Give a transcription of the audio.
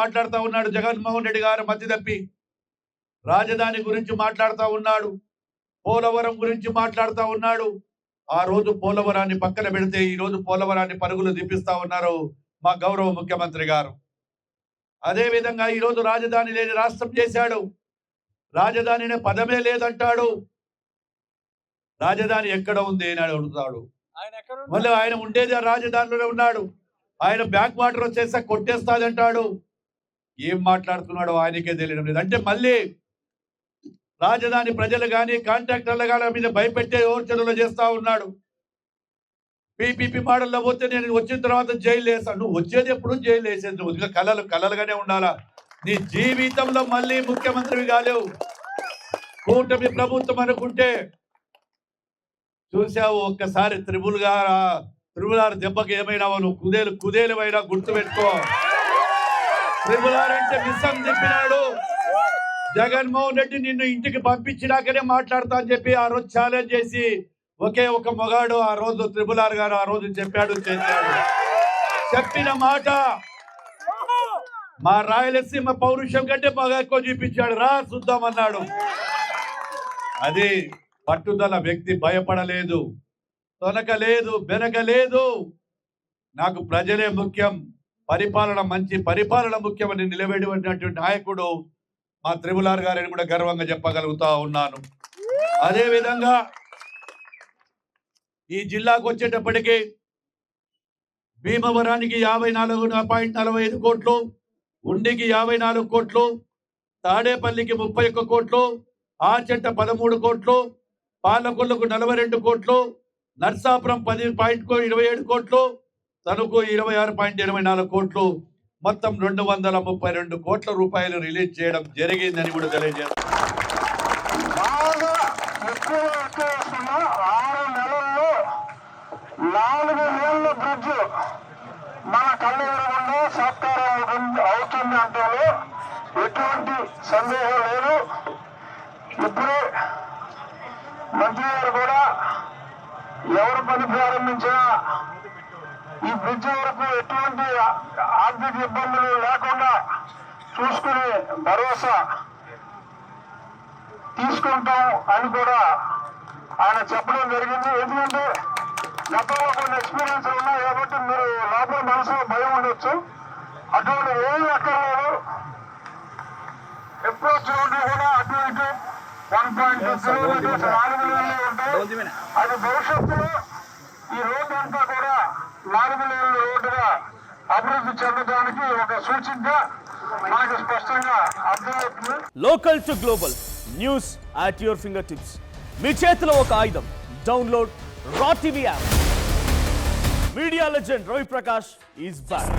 మాట్లాడుతూ ఉన్నాడు జగన్మోహన్ రెడ్డి గారు మధ్య తప్పి. రాజధాని గురించి మాట్లాడుతూ ఉన్నాడు, పోలవరం గురించి మాట్లాడుతూ ఉన్నాడు. ఆ రోజు పోలవరాన్ని పక్కన పెడితే ఈ రోజు పోలవరాన్ని పరుగులు దిప్పిస్తా ఉన్నారు మా గౌరవ ముఖ్యమంత్రి గారు. అదే విధంగా ఈ రోజు రాజధాని లేని రాష్ట్రం చేశాడు. రాజధానినే పదమే లేదంటాడు. రాజధాని ఎక్కడ ఉంది అని అడుగుతాడు. మళ్ళీ ఆయన ఉండేది ఆ రాజధానిలోనే ఉన్నాడు. ఆయన బ్యాక్ వాటర్ వచ్చేసా కొట్టేస్తాదంటాడు. ఏం మాట్లాడుతున్నాడో ఆయనకే తెలియడం లేదు. అంటే మళ్ళీ రాజధాని ప్రజలు కానీ కాంట్రాక్టర్ల కానీ మీద భయపెట్టే ఓర్చనలు చేస్తా ఉన్నాడు. పీపీపీ మోడల్లో పోతే నేను వచ్చిన తర్వాత జైలు వేసాను. నువ్వు వచ్చేది ఎప్పుడు జైలు వేసేది? నువ్వు ఇంకా కలలుగానే ఉండాలా. నీ జీవితంలో మళ్ళీ ముఖ్యమంత్రివి కాలేవు. కూటమి ప్రభుత్వం అనుకుంటే చూసావు ఒక్కసారి త్రిపులార్ దెబ్బకి ఏమైనా నువ్వు కుదేలువైనా గుర్తు పెట్టుకో. త్రిపులార్ అంటే మిస్సం చెప్పినాడు. జగన్మోహన్ రెడ్డి నిన్ను ఇంటికి పంపించినాకనే మాట్లాడతా అని చెప్పి ఆ రోజు ఛాలెంజ్ చేసి ఒకే ఒక మొగాడు ఆ రోజు త్రిపులార్ గారు ఆ రోజు చెప్పాడు, చేశాడు. చెప్పిన మాట మా రాయలసీమ పౌరుషం కంటే బాగా ఎక్కువ చూపించాడు. రా చూద్దామన్నాడు. అది పట్టుదల వ్యక్తి. భయపడలేదు, తొనకలేదు, బెనకలేదు. నాకు ప్రజలే ముఖ్యం, పరిపాలన మంచి పరిపాలన ముఖ్యమని నిలబెట్టినటువంటి నాయకుడు మా త్రిపులార్ గారిని కూడా గర్వంగా చెప్పగలుగుతా ఉన్నాను. అదే విధంగా ఈ జిల్లాకు వచ్చేటప్పటికి భీమవరానికి 54.45 కోట్లు, ఉండికి 54 కోట్లు, తాడేపల్లికి 31 కోట్లు, ఆచెట్ట 13 కోట్లు, పాలకొల్లుకు 42 కోట్లు, నర్సాపురం 10.27 కోట్లు, తణుకు 26.24 కోట్లు, మొత్తం 232 కోట్ల రూపాయలు రిలీజ్ చేయడం జరిగిందని కూడా తెలియజేస్తారు. 4 నెలల బ్రిడ్జ్ మన కళ్ళు ఎదురకుండా సాకారం అవుతుంది అంటే ఎటువంటి సందేహం లేదు. ఇప్పుడే మంత్రి గారు కూడా ఎవరు పని ప్రారంభించినా ఈ బ్రిడ్జ్ వరకు ఎటువంటి ఆర్థిక ఇబ్బందులు లేకుండా చూసుకునే భరోసా తీసుకుంటాం అని కూడా ఆయన చెప్పడం జరిగింది. ఎందుకంటే గతంలో కొన్ని ఎక్స్పీరియన్స్ ఉన్నాయి కాబట్టి మీరు లోపల మనసులో భయం ఉండొచ్చు. అటువంటి ఏమి అక్కర్లేదు. అప్రోచ్ రోడ్లు కూడా అటు ఇటు 1.2 కిలోమీటర్స్ 4 లేన్లు ఉంటాయి. అది భవిష్యత్తులో ఈ రోడ్డు అంతా కూడా 4 లేన్ల రోడ్డుగా అభివృద్ధి చెందడానికి ఒక సూచికగా మనకు స్పష్టంగా అర్థమవుతుంది. Local to global news at your finger tips. మీ చేతిలో ఒక ఆయుధం. Download Raw TV app. Media legend Ravi Prakash is back.